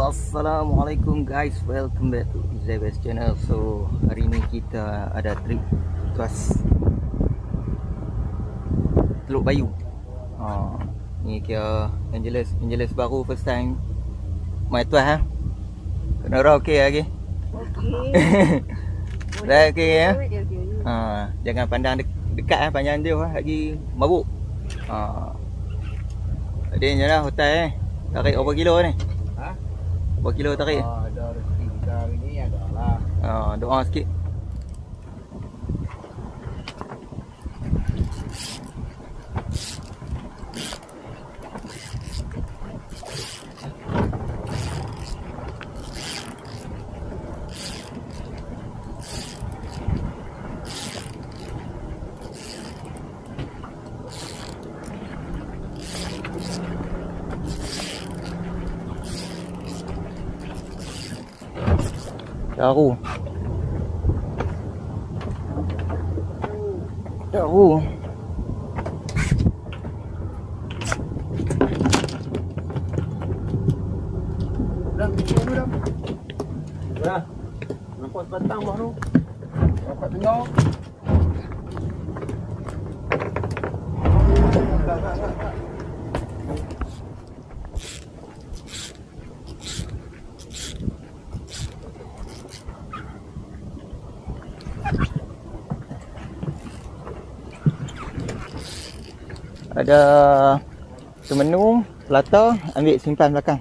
Assalamualaikum guys, welcome back to ZBS channel. So hari ni kita ada trip tuas Teluk Bayu. Ni kira Angeles baru first time mai tuas Kenara okey lagi. Okey. Dah okey ya. Jangan pandang dekat pandang dia lagi mabuk. Tadi ni lah hotel tarik berapa kilo ni? Berapa kilo tarik? Ada rezeki kita hari ni ada lah. Doa sikit. Jauh. Dah. Nampak batang bawah tu. Dapat tengok. Ada semenu, pelata, ambil simpan belakang.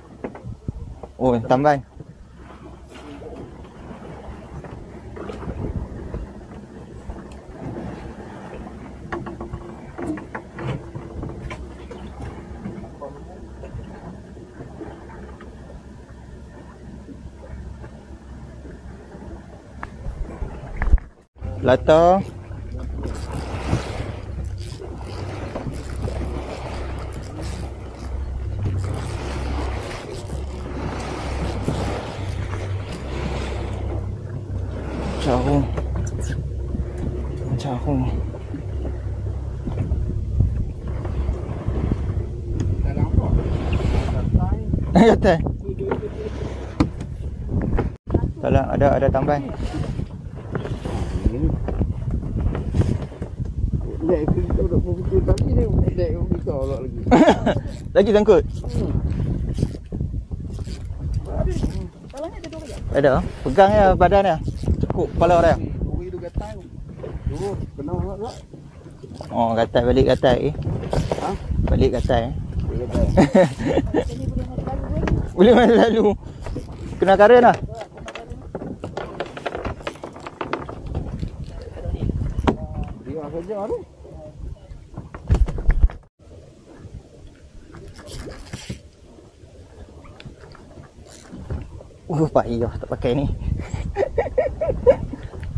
Oh, tamban. Pelata. Jauh. Dalam apa? Kata. Kalau ada tambahan. Dek kita dah berfikir tadi ni, dek kita olak lagi. Lagi sangkut. Ada. Pegang ya badan dia. Cukup kepala dia. Uri tu gatal. Dulu kena tak? Oh, gatal balik gatal Ha? Balik gatal Dia gatal. Boleh main lalu. Kena karen lah. Dia saja tu. Payah tak pakai ni.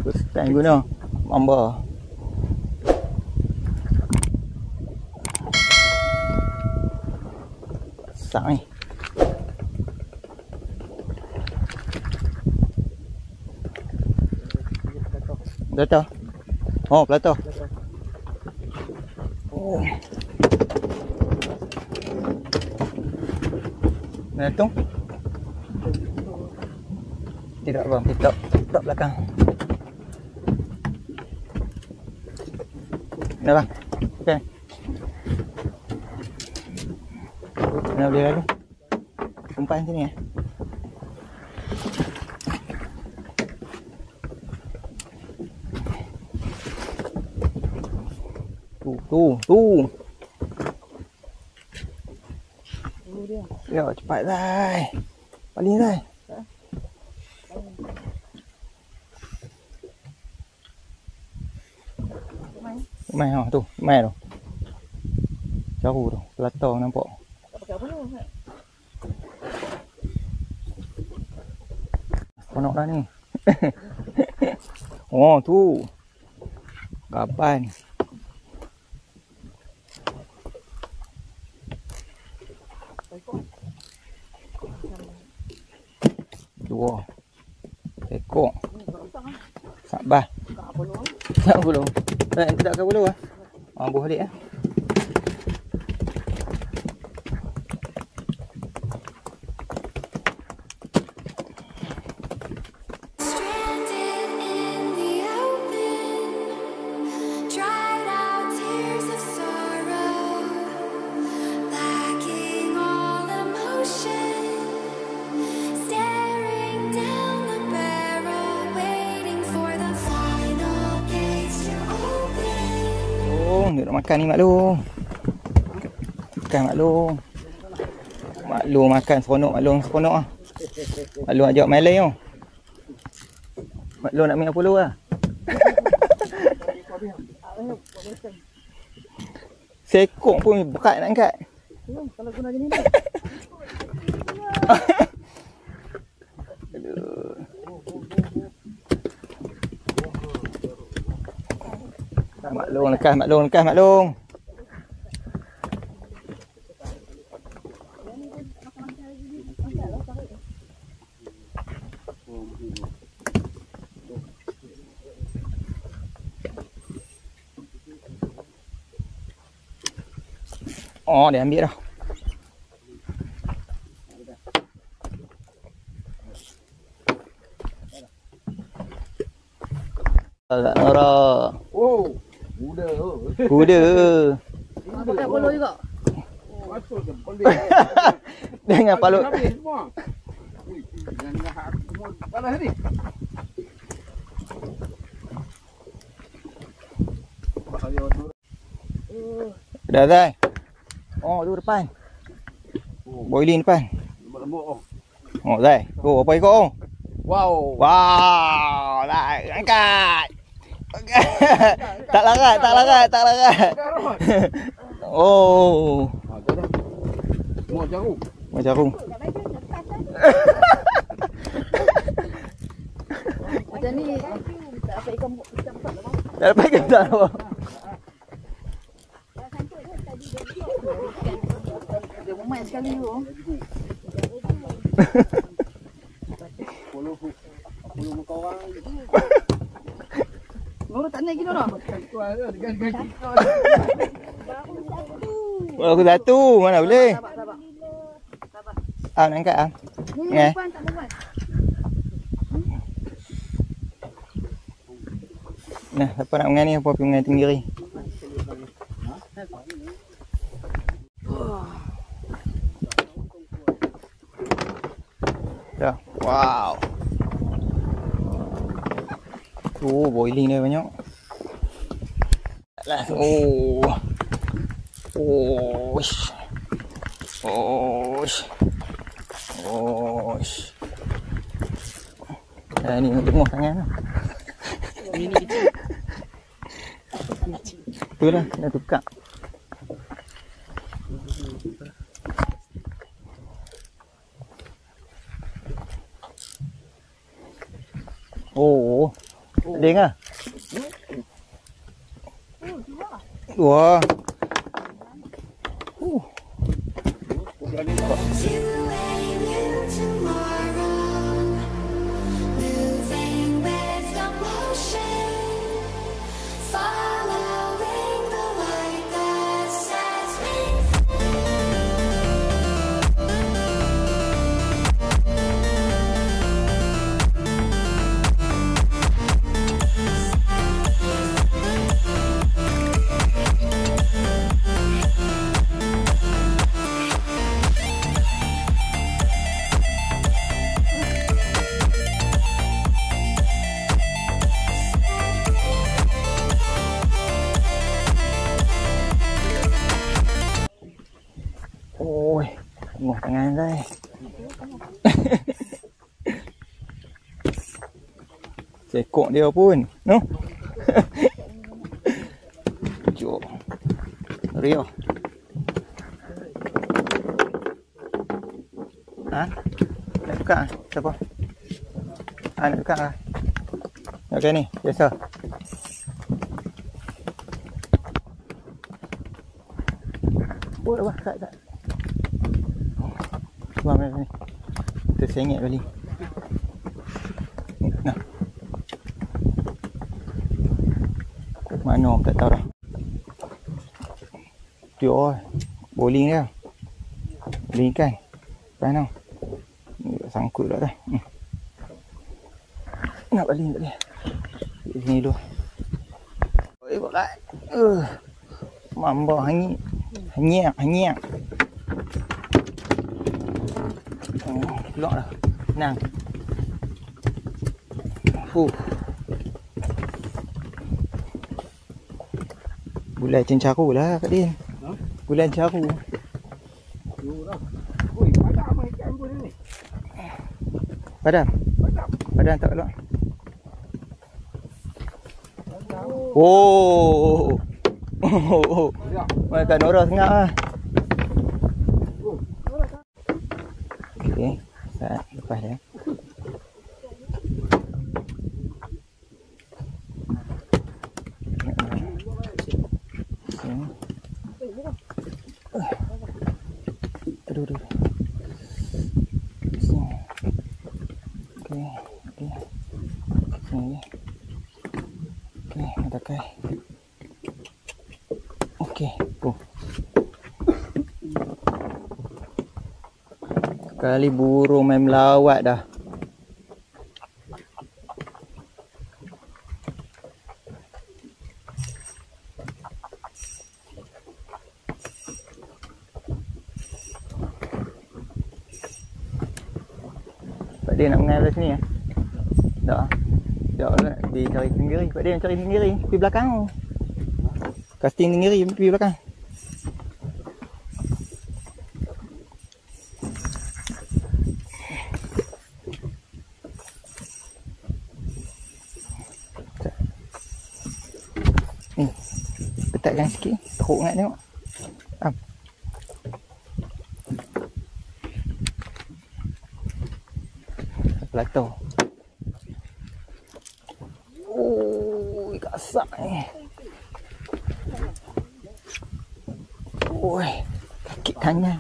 First time guna mamba. Sang ni. Pelata. Oh, pelata. Oh. Natung. Tidak bang, kita tak belakang. Nah bang, okey. Nak boleh lalu. Umpan sini ya. Tu. Ya, cepat dah. Paling dah. Mai tu, mai tu. Jauh tu, pelata nampak. Tak pakai apa tu. Ponok dah ni. Oh tu. Gaban. Dua. Ekor. Sabah. Tak bulu. Tak ke bulu ah. Buah balik ah. Duduk makan ni Mak Long. Makan Mak Long. Mak Long makan seronok, Mak Long seronok ah. Mak Long ajak main lain tau. Mak Long nak main apa lu ah? Sekok pun berat nak angkat. Kalau guna gini. Aduh. Mak Long lekas, Mak Long lekas, Mak Long. Oh, dia ambil dah. Agak norak. Oh, muda tu. Kuda. Pakai polo juga. Masuk je boleh. Dengan palut. Habis semua. Ui, jangan hak semua panas ni. Dah dah. Oh, tu depan. Boiling depan. Lembut-lembut oh. Oh, dah. Oh, apa ikut oh? Wow. Wow, dah angkat. Tak larat, tak larat, tak larat. Oh. Ha, dah dah. Semua jarum. Mau jarum. Macam ni tak dapat ikan besar dah. Dah dapat ke tak? Dia main sekali tu. Polo muka orang. Nora tak naik gini Nora. Tu ada ganti-ganti. Aku satu, mana boleh? Sabar. Ah, nak angkat ah. Ni Eh. depan tak muat. Nah, siapa nak mengan ni? Apa pergi mengan tinggi ni? Dah. Wow. Oh, boiling dia banyak. Lah. Oh. Oh. Oh. Oh. Ni tengok tangan. Itulah, dah tukar. Oh, ding ah. Wah. Ôi, ngọt ngang đây. Chạy cuộn điều pun, no? Chỗ Rio. Hả? Nak buka? Siapa? Nak buka lah. Okey ni, biasa. Buat apa? Tak. Cuma ni. Tersengit kali. Nah. Mana tak tahu dah. Dia bowling dia. Bowling ikan. Mana? Ni sangkut dah dah. Nak balik tak dia. Di sini dulu. Oi, boleh. Mamba hanyik. Hanyik. Oh, keluar dah. Tenang. Bulan cencaru lah Kak Din. Ha? Bulan caru. Yulah. Oi, padam ikan pun ni. Padam. Padam. Padam tak keluar. Oh. Oh. Ya. Makan Nora sengak lah. Okey. Saat lepas dia. Aduh, aduh. Sini. Okey, okey. Sini. Okey, mata kai. Okey, Kali burung main melawat dah. Pak dia nak mengalir sini ya? Tak. Tak nak pergi cari tenggiri. Pak dia nak cari tenggiri. Pergi belakang tu. Casting tenggiri pergi belakang. Ni. Ketatkan sikit. Teruk sangat tengok. Plato. Oh, kasar ni. Oi, kaki tangan.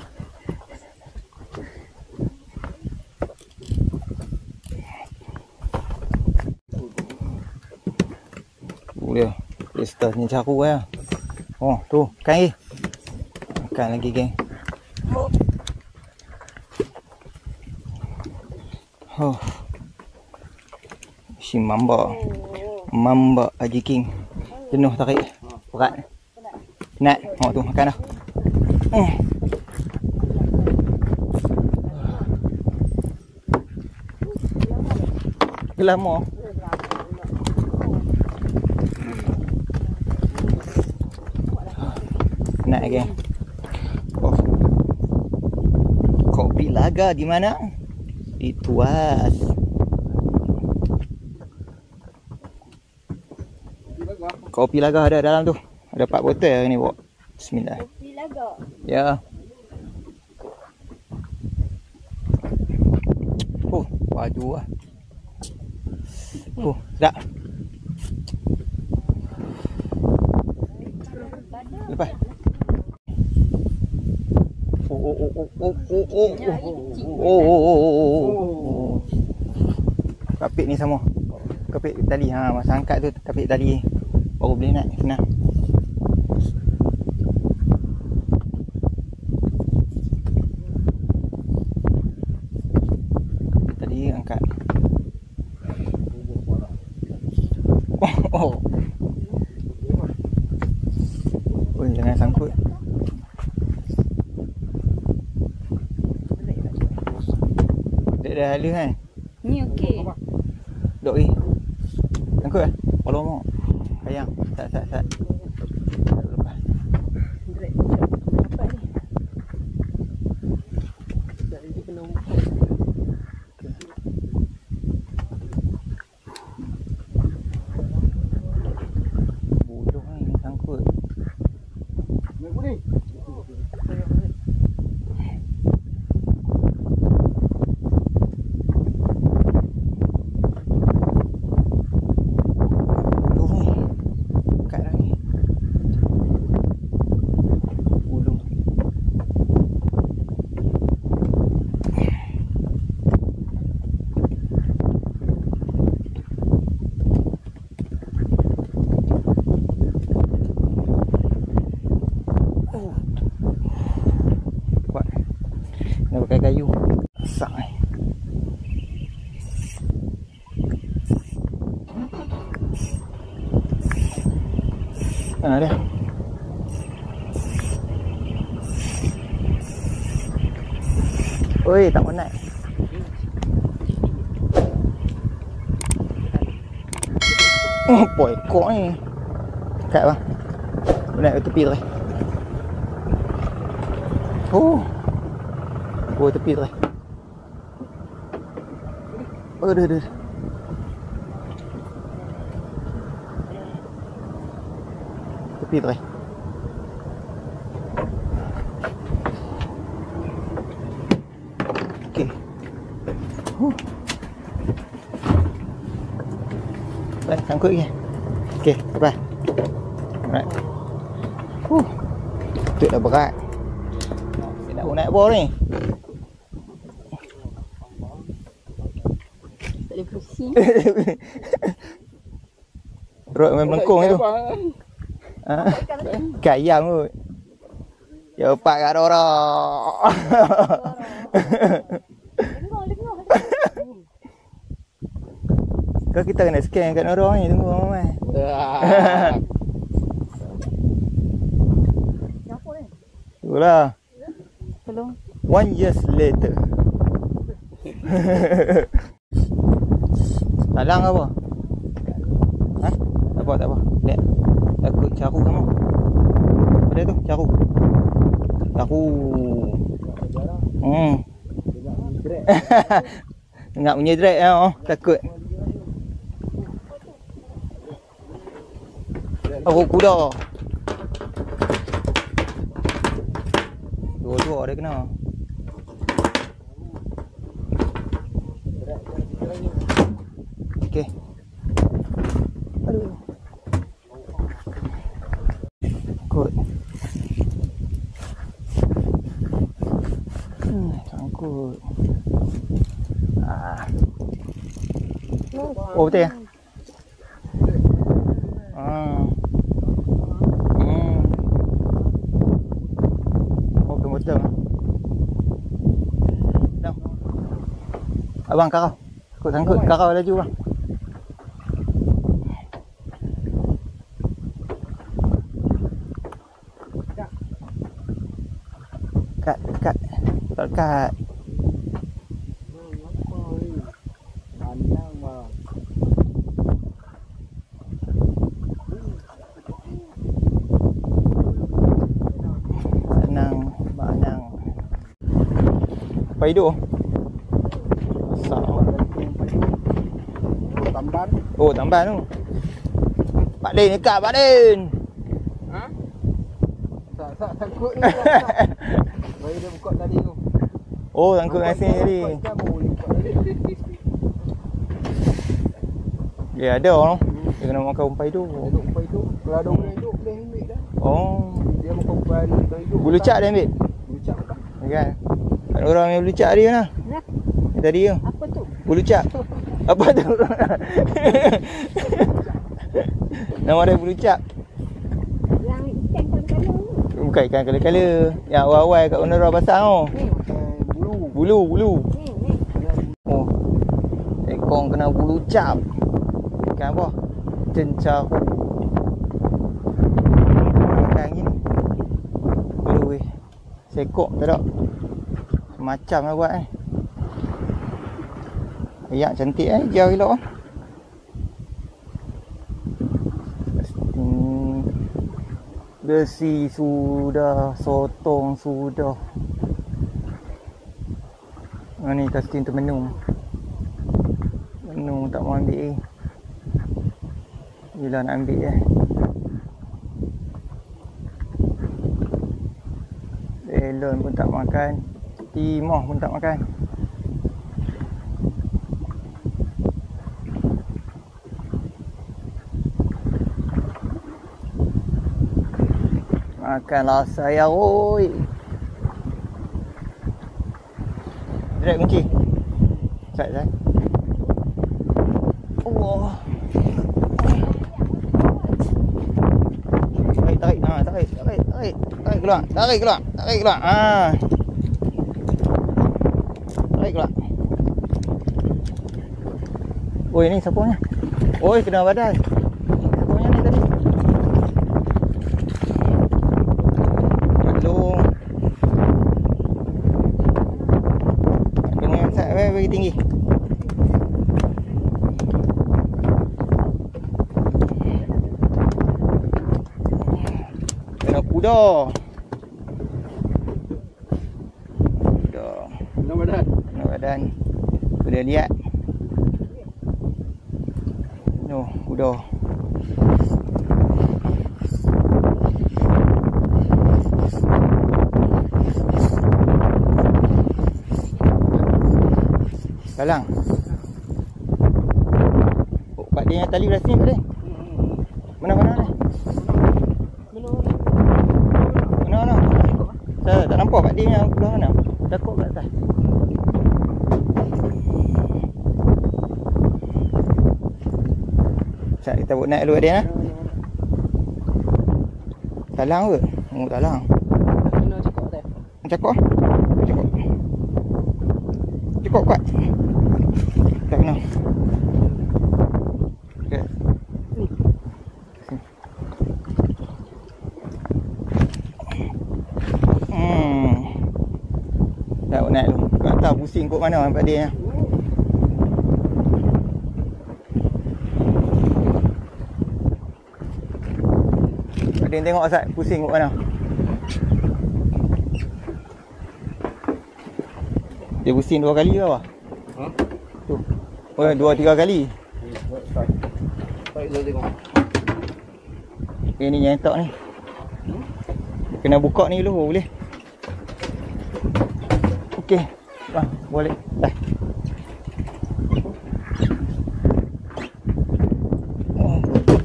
Dia start ni caru ya. Oh, tu, makan lagi. Makan lagi, geng. Oh. Si mamba. Mamba Haji King. Jenuh tarik. Berat. Penat. Oh tu makan dah. Lama. Penat geng. Oh. Kopi laga di mana? Di Tuas. Kopi laga ada dalam tu. Ada 4 botol hari ni bawa. Bismillah. Kopi laga. Ya. Oh, baju lah. Oh, sedap. Lepas. Oh. Kapit ni sama. Kapit tali. Ha, masa angkat tu kapit tali. Baru boleh nak senang. Tadi angkat. Oh. Oi, jangan sangkut. Dah halus kan? Ni okey. Dok sangkut lah. Kalau mau. Sayang. Sat. Lepas. Apa ni? Jadi kena bodoh ni sangkut. Nak kuning. Nak pakai kayu. Masak ni. Mana dia? Oi, tak penat. Oh, boy, kok ni. Kat bang. Naik ke tepi tu. Oh. Oh, tepi tu. Oh, dah. Tepi tu. Okey. Baik, sangkut lagi. Okey, bye. Alright. Tu dah berat. Nak naik bawah ni. Tak boleh pusing. Perut main melengkung tu. Ha? Ikan ayam kot. Cepat kat dorang. Kau kita kena scan kat dorang ni. Tunggu Mamai. Itulah. Tolong. 1 years later. Talang apa? Ha? Tak apa. Lihat. Takut caru kamu. Ada tu, caru. Dengar bunyi drag oh, takut. Oh, kuda. Dua-dua dia kena. Okey. Aduh. Kot. Sangkut. Oh, betul ya? Oh, betul. No. Abang karau. Sangkut karau laju bang. Kat. Banang. Paido. Tamban. Oh, tamban tu. Pak Din dekat, Pak Din. Ha? Tak takut ni. Baru dia buka tadi tu. Oh, sangkut dengan sini tadi. Dia ada orang. Dia kena makan umpai tu. Duduk umpai tu. Kalau ada orang hidup, boleh ambil dah. Oh. Dia makan umpai hidup. Bulu cak dia ambil? Bulu cak apa? Kan? Ada orang yang bulu cak dia lah. Nak? Tadi tu. Apa tu? Bulu cak. Apa tu? Nama dia bulu cak. Yang ikan kala-kala ni. Bukan ikan kala-kala. Yang awal-awal kat Unara pasang tu. Bulu. Ni. Oh. Ekong kena bulu cap. Ikan apa? Cencaru. Makan gini. Aduh. Sekok tak ada. Macam lah buat Ayak cantik jauh elok Besi sudah, sotong sudah. Ni casting tu menu tak mau ambil Bila nak ambil Elon pun tak makan, Timah pun tak makan. Makanlah saya, oi. Drag kunci. Saya. Allah. Tarik. Tarik keluar. Tarik keluar. Tarik keluar. Oi, ni siapanya? Oi, kena badai. Siapanya ni tadi? Tolong. Dengan saya bagi tinggi. kuda. Kuda. Nak badan. Nak badan. Boleh lihat. No, kuda. Galang. Oh, Pak Din yang tali belah sini, Pak Din. Mana ni? Mana? Saya tak nampak Pak Din yang belah mana. Takut kat atas. Sekejap kita buat naik dulu Pak Din lah. Talang ke? Oh, talang. Kena cakap atas. Cakap lah. Cakap kuat. Tak kena. Okay. Dah buat naik dulu. Tak tahu pusing kot mana Pak Din. Pak Din tengok Asad pusing kot mana. Dia pusing 2 kali ke apa? Ha? Tu. Oh, 2-3 kali. Baik saya tengok. Ni nyentok ni. Kena buka ni dulu boleh. Okey. Boleh. Dah.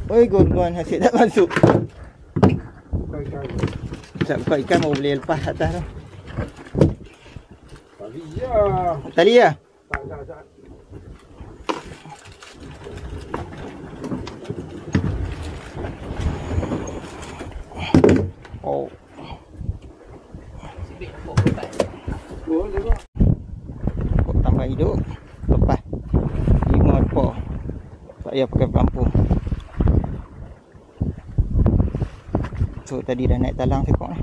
Oi, gorgon asyik tak masuk. Tak buka ikan mau boleh lepas atas tu. Tali ya. Tali ya? Tak. Oh. Boleh. Kok tambah hidup. Lepas. 5 ekor. Saya pakai pelampung. So tadi dah naik talang sekok ni.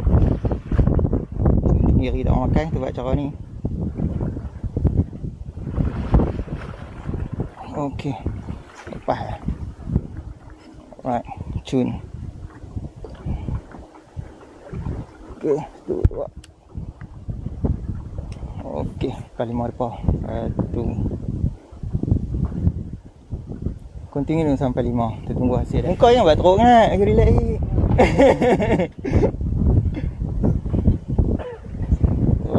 Sendiri tak makan tu buat cara ni. Okey. Lepas lah. Alright. Cun. Okey. Tu buat. Okey. Kali 5 ekor. 1. Continue sampai 5. Kita tunggu hasil dah. Kau yang buat teruk kan? Lagi relax lagi.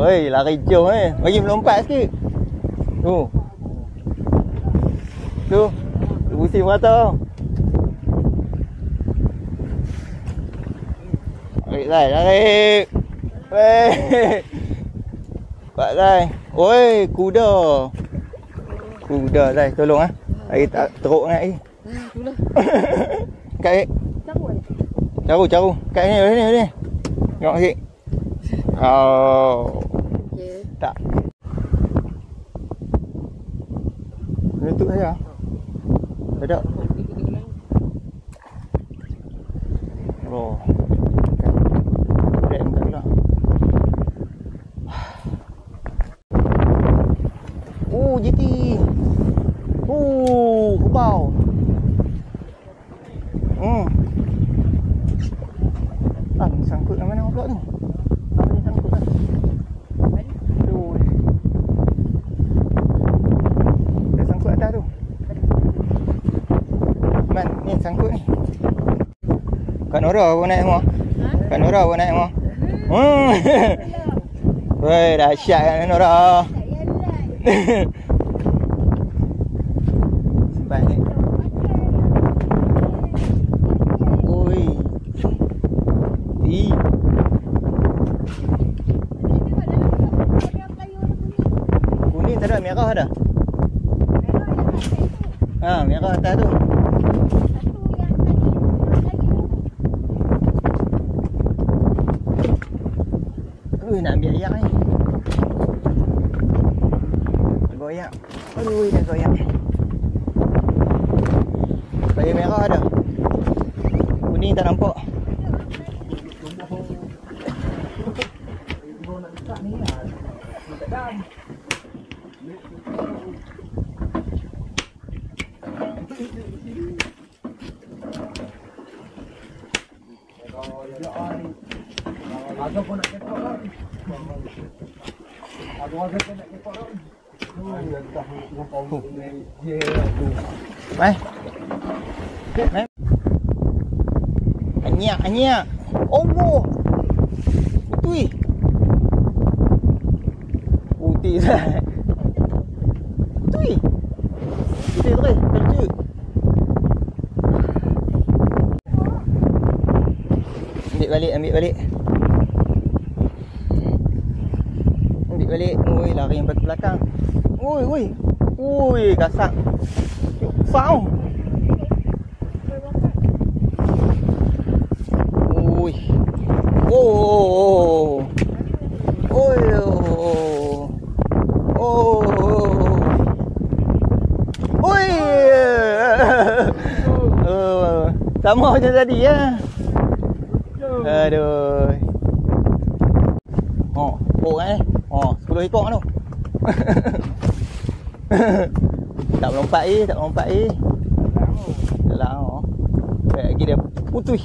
Oi, lari jauh bagi melompat sikit. Tu. Tu. Pusing mata. Lari. Weh. Pak Zai. Oi, kuda. Kuda Zai, tolong ah. Air tak teruk sangat ni. Itulah. Kat Caru. Kat ni. Tengok sikit. Oh. Okey. Tak. Letup saya. Tak. Oh. Rem tak pula. GT. Kebau. Sangkut kat mana pula tu? Apa ni sangkut kan? Aduh. Dah sangkut atas tu. Man, ni sangkut ni. Kak Nora pun naik semua. Kak Nora pun naik semua. Weh, dahsyat Kak Nora. Simpan ni. Oi. Kuning tak ada, merah ada. Merah atas tu. Nak ambil ayak ni. Goyak. Aduh, dah goyak. Bayar merah ada. Kuning tak nampak. Ada pun nak kepot lah. Ada orang kata nak kepot lah. Mai. Mai. Anyak. Oh. Putih. Putih dah. Putih. Putih terus. Terjut. Ambil balik. Ambil balik. Oi, lari sampai ke belakang. Oi, gasak. Fau. Oi. Oh. Oi. Oh. Oi. Sama macam tadi ya. Aduh. Oh, 10 ekor tu. Tak melompat Tak oh. Lagi dia putih.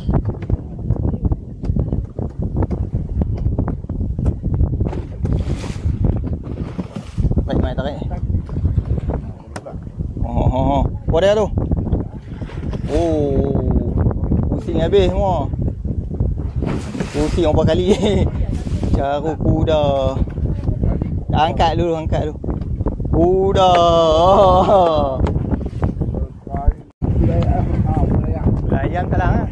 Baik, mai tarik. Apa dia tu? Oh. Pusing habis semua. Pusing berapa kali. Cara kuda. Angkat dulu. Kuda. Layang kalang ah.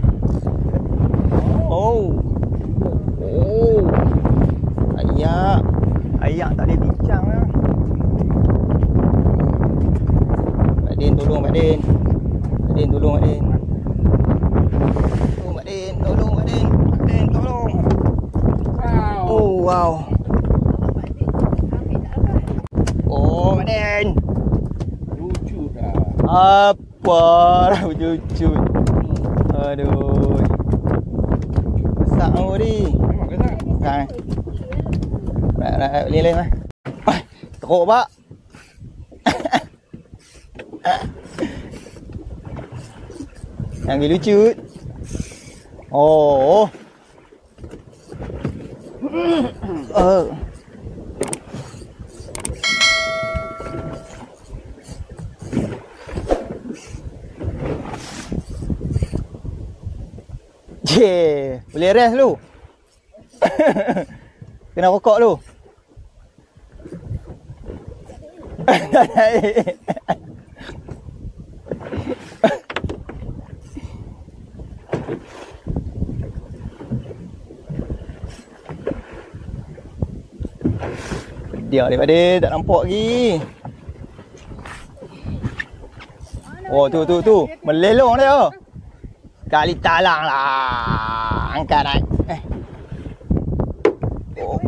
Oh. Ayak tak boleh bincang lah. Mak Din tolong Mak Din. Tolong. Oh wow. Oh Mak Din. Lucu dah. Apa dah lucu. Aduh. Besar kau ni. Memang besar. Kan. Nak leleh mah. Teruk pak. Yang lucu. Oh. Boleh rest lu. Kena rokok lu. Dia daripada tak nampak lagi. Oh tu. Melelong dia. Kali talang lah. Angkat naik.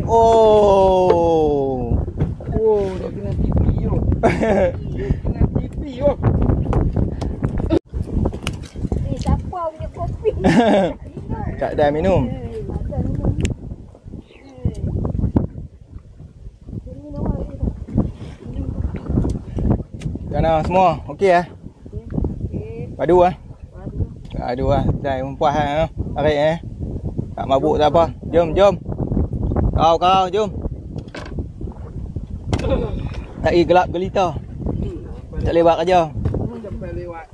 Oh, dia kena TV yo. Siapa punya kopi? Kak dah minum. Kana semua okey ah. Padu ah. Padu ah. Dah puas ah. Tarik tak mabuk tak apa. Jom. Kau jom. Tak gelap gelita. Tak lewat kerja. Sampai lewat.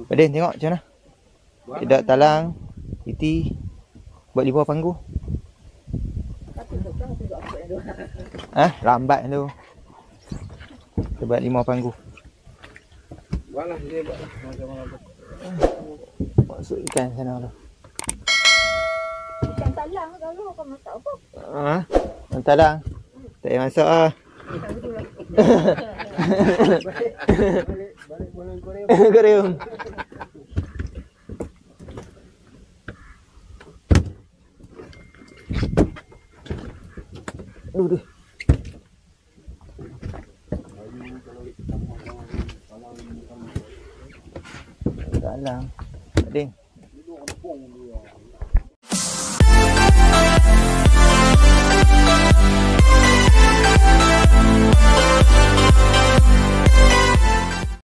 Padin tengok macam mana. Tidak talang, iti buat 5 panggu. Lambat tu. Kita buat 5 panggu. Buatlah dia buatlah macam-macam. Masuk ikan sana tu. Ikan talang kalau kau masak apa? Ikan talang. Tak payah masak ah. Balik koreum. Aduh. Dalam. Ding.